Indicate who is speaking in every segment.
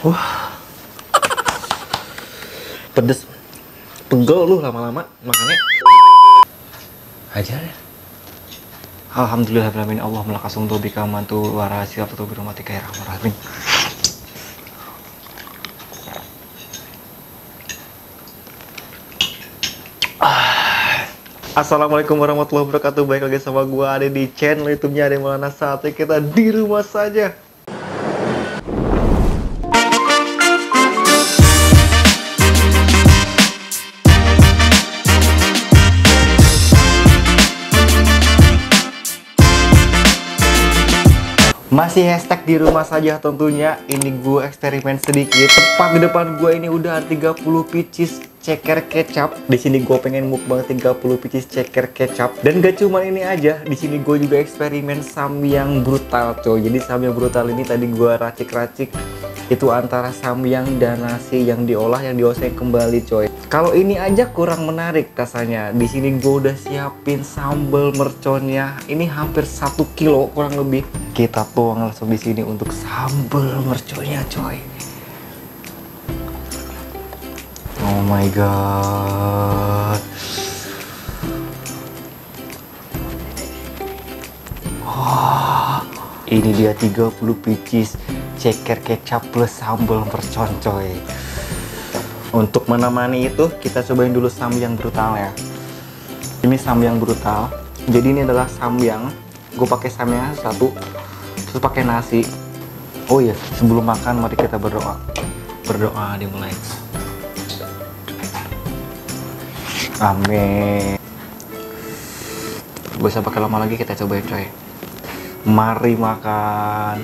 Speaker 1: Wah, pedes. Pegel lu lama-lama makannya. Ajar ya. Alhamdulillahirrahmanirrahim. Allah melakasung dobika mantu warahasi atau birahmatika ya rahman rahim. Assalamualaikum warahmatullahi wabarakatuh. Baik lagi sama gua ada di channel YouTube-nya Ade Maulana. Saatnya kita di rumah saja. Masih hashtag di rumah saja tentunya. Ini gue eksperimen sedikit. Tepat di depan gue ini udah 30 pieces ceker kecap. Di sini gue pengen mukbang 30 pieces ceker kecap. Dan gak cuma ini aja, di sini gue juga eksperimen samyang brutal coy. Jadi samyang brutal ini tadi gue racik-racik. Itu antara samyang dan nasi yang diolah, yang dioseng kembali coy. Kalau ini aja kurang menarik rasanya. Di sini gue udah siapin sambal merconnya. Ini hampir 1 kilo kurang lebih. Kita tuang langsung di sini untuk sambal merconnya coy. Oh my god. Wah, ini dia 30 pieces ceker kecap plus sambal mercon coy. Untuk menemani itu kita cobain dulu samyang brutal ya. Ini samyang brutal. Jadi ini adalah samyang. Gue pakai samyang satu, terus pakai nasi. Oh iya, sebelum makan mari kita berdoa. Berdoa dimulai. Amin. Gak usah pakai lama lagi, kita cobain coy. Mari makan.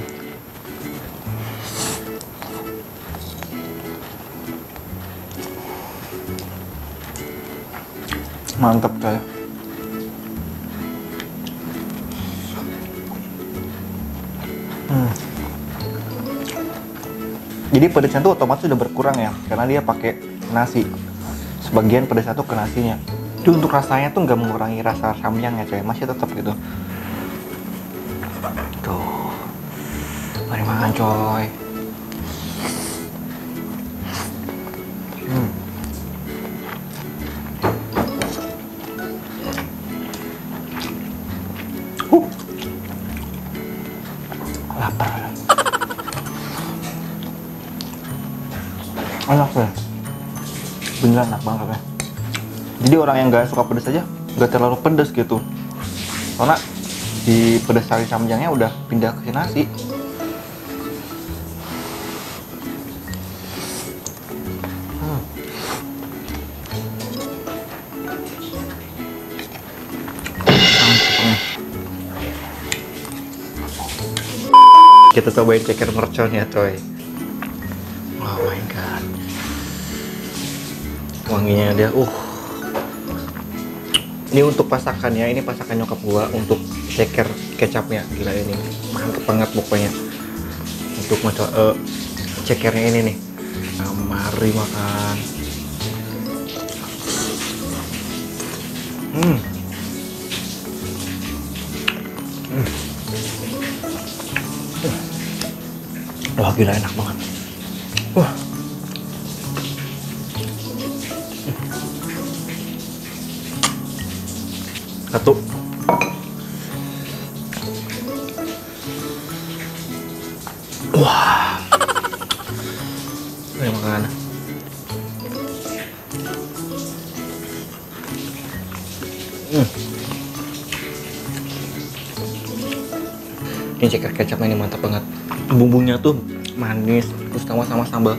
Speaker 1: Mantap coy. Jadi pedasnya tuh otomatis udah berkurang ya, karena dia pakai nasi. Sebagian pedasnya tuh ke nasinya. Itu untuk rasanya tuh nggak mengurangi rasa samyangnya coy, masih tetap gitu. Tuh, mari makan coy. Lapar. Enak ya, beneran enak banget ya. Jadi orang yang nggak suka pedas aja nggak terlalu pedas gitu, karena di pedas sari samyangnya udah pindah ke nasi. Kita cobain ceker mercon ya coy. Oh my god, wanginya dia ini untuk pasakannya, ini pasakan nyokap gua untuk ceker kecapnya. Gila ini mantep banget pokoknya untuk cekernya ini nih. Nah, mari makan. Wah gila enak banget. Wah. Satu. Wah. Ini makan. Ini ceker kecapnya ini mantap banget. Bumbunya tuh manis, terus sama sambal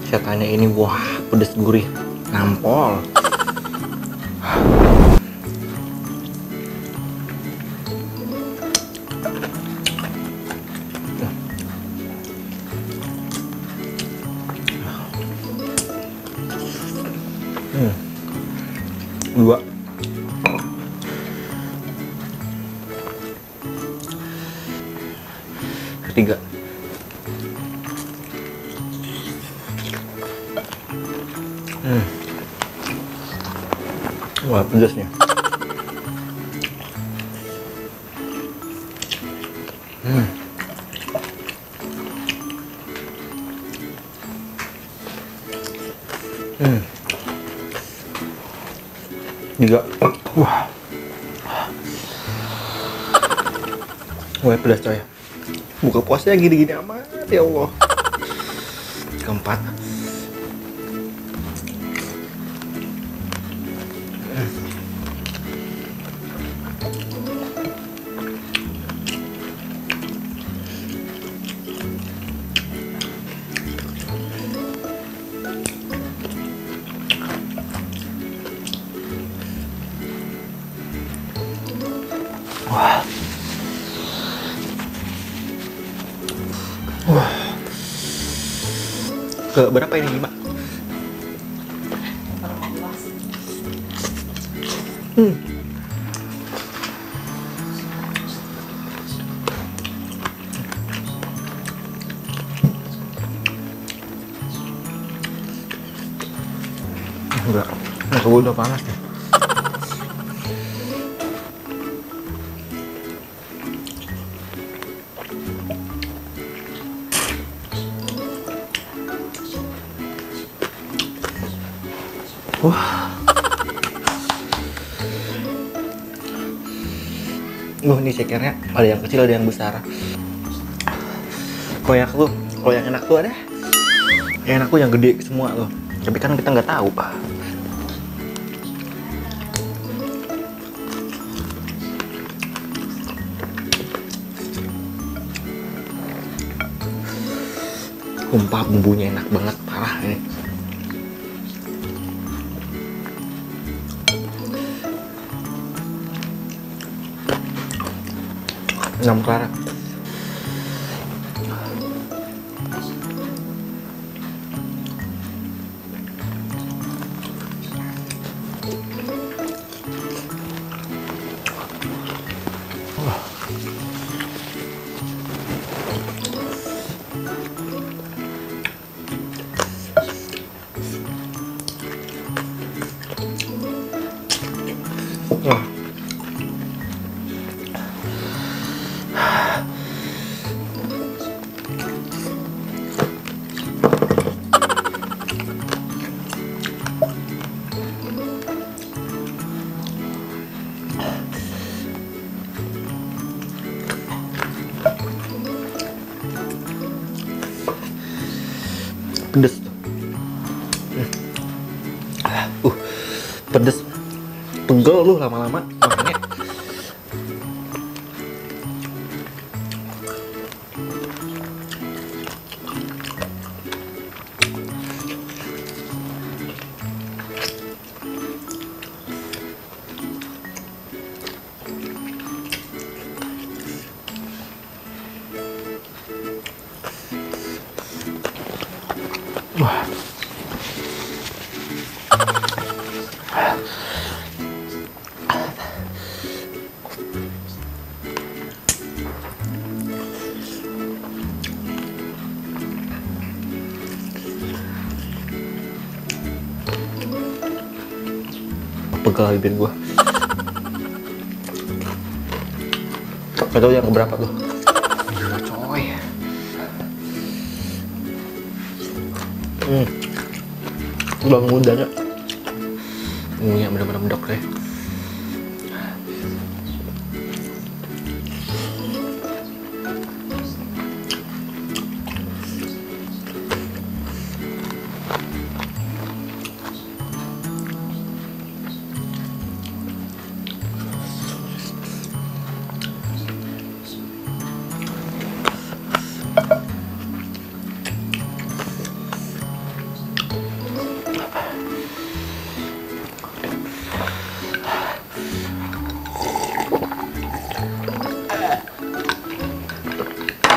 Speaker 1: setannya ini wah pedes gurih, nampol. Dua. Ketiga. Wah pedasnya. Juga. Wah. Wah, pedas coy. Buka puasanya gini-gini amat ya Allah. Keempat. Wah. Wah. Ke berapa ini, 5? Enggak. Nah, gue udah panas nih. Wah. Ini cekernya ada yang kecil ada yang besar. Kalau yang enak tuh ada. Yang enak tuh yang gede semua loh. Tapi kan kita nggak tahu. Sumpah bumbunya enak banget, parah ini. Enam Clara. Wah. Pedes. Pedes. Pegel lu lama-lama makannya. Wah. Pegel bibir gua. Gak tau yang keberapa tuh. Gila coy. Udah mudanya. Ngunya bener-bener medok deh.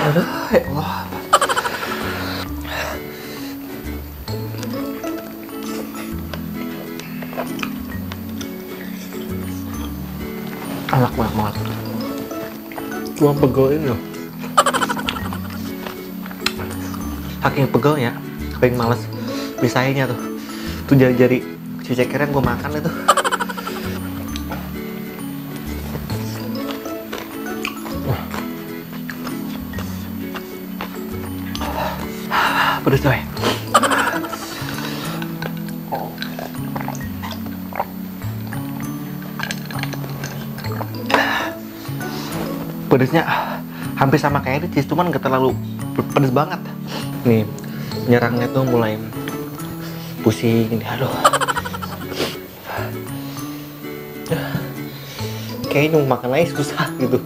Speaker 1: Aduh, ya Allah. Enak banget. Cuma pegel ini loh. Saking pegelnya, paling males pisahinnya tuh. Tuh jari-jari si ceker yang gue makan itu. Pedes coy. Pedesnya hampir sama kayak ricis, cuman gak terlalu pedes banget. Nih, nyerangnya tuh mulai pusing ini, aduh. Kayaknya mau makan aja susah gitu.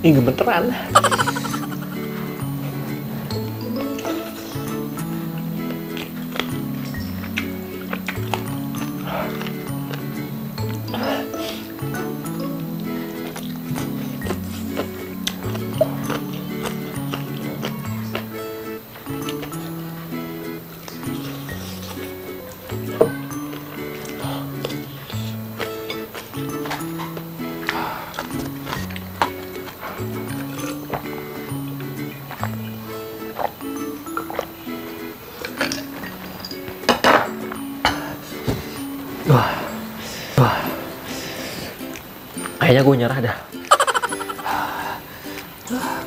Speaker 1: Ini gemeteran. Wah, kayaknya gue nyerah dah.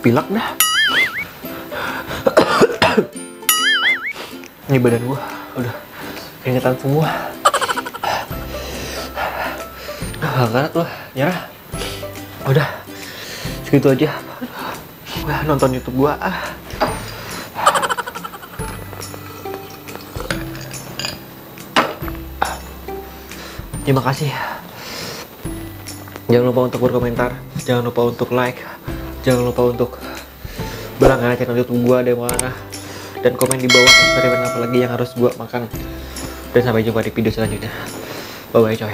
Speaker 1: Pilek dah. Ini badan gue udah keringetan semua. Gak tuh, nyerah. Udah, segitu aja. Udah nonton YouTube gue. Terima kasih. Jangan lupa untuk berkomentar, jangan lupa untuk like, jangan lupa untuk berlangganan channel YouTube gua dari mana, dan komen di bawah eksperimen apa lagi yang harus gua makan. Dan sampai jumpa di video selanjutnya. Bye bye coy.